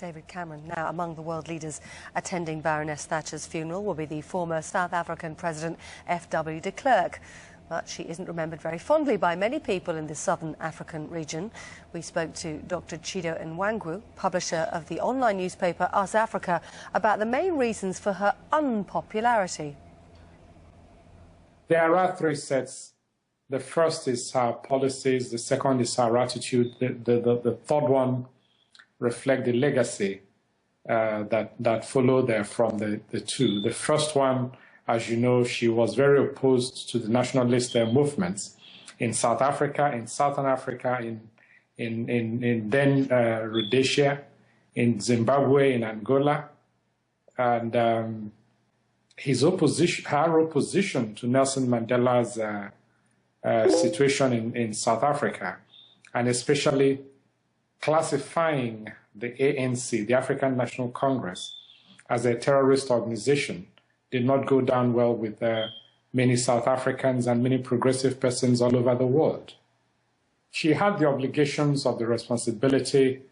David Cameron. Now, among the world leaders attending Baroness Thatcher's funeral will be the former South African President F.W. de Klerk. But she isn't remembered very fondly by many people in the southern African region. We spoke to Dr. Chido Nwangwu, publisher of the online newspaper Us Africa, about the main reasons for her unpopularity. There are three sets. The first is her policies, the second is her attitude, the third one reflects the legacy that followed there from the two. The first one, as you know, she was very opposed to the nationalist movements in South Africa, in Southern Africa, in then Rhodesia, in Zimbabwe, in Angola, and her opposition to Nelson Mandela's situation in South Africa, and especially classifying the ANC, the African National Congress, as a terrorist organization, did not go down well with many South Africans and many progressive persons all over the world. She had the obligations of the responsibility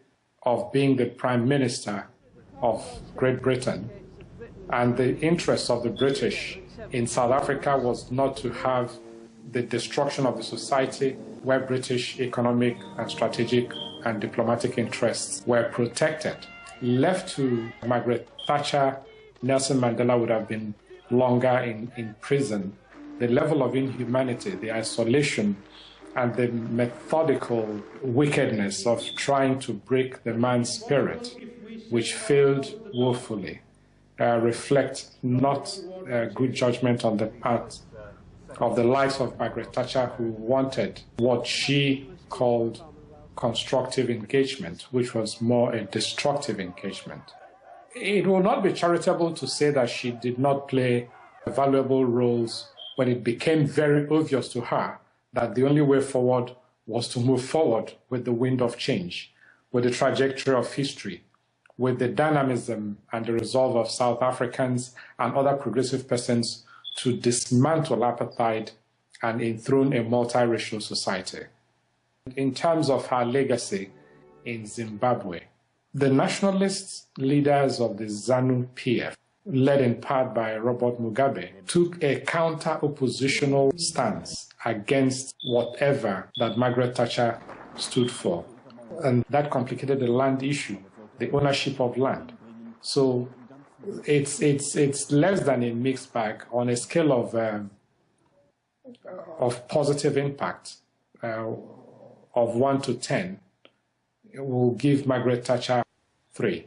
of being the Prime Minister of Great Britain, and the interest of the British in South Africa was not to have the destruction of the society where British economic and strategic and diplomatic interests were protected. Left to Margaret Thatcher, Nelson Mandela would have been longer in prison. The level of inhumanity, the isolation, and the methodical wickedness of trying to break the man's spirit, which failed woefully, reflect not good judgment on the part of the likes of Margaret Thatcher, who wanted what she called constructive engagement, which was more a destructive engagement. It will not be charitable to say that she did not play valuable roles when it became very obvious to her that the only way forward was to move forward with the wind of change, with the trajectory of history, with the dynamism and the resolve of South Africans and other progressive persons to dismantle apartheid and enthrone a multiracial society. In terms of her legacy in Zimbabwe, the nationalist leaders of the ZANU-PF, led in part by Robert Mugabe, took a counter-oppositional stance against whatever that Margaret Thatcher stood for. And that complicated the land issue, the ownership of land. So it's less than a mixed bag. On a scale of positive impact of 1 to 10, we'll give Margaret Thatcher 3.